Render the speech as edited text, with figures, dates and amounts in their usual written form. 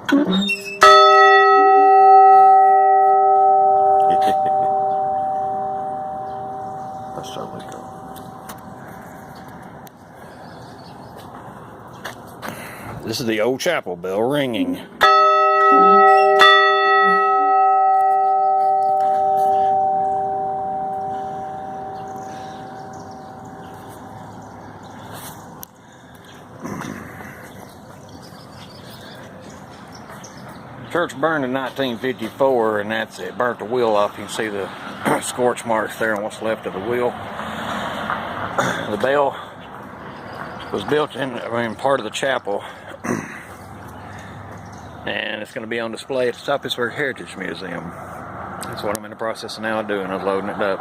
That's totally cool. This is the old chapel bell ringing. Church burned in 1954, and that's it. Burnt the wheel off. You can see the scorch marks there on what's left of the wheel. The bell was built in part of the chapel, and it's going to be on display at the South Pittsburg Heritage Museum. That's what I'm in the process of now doing, unloading it up.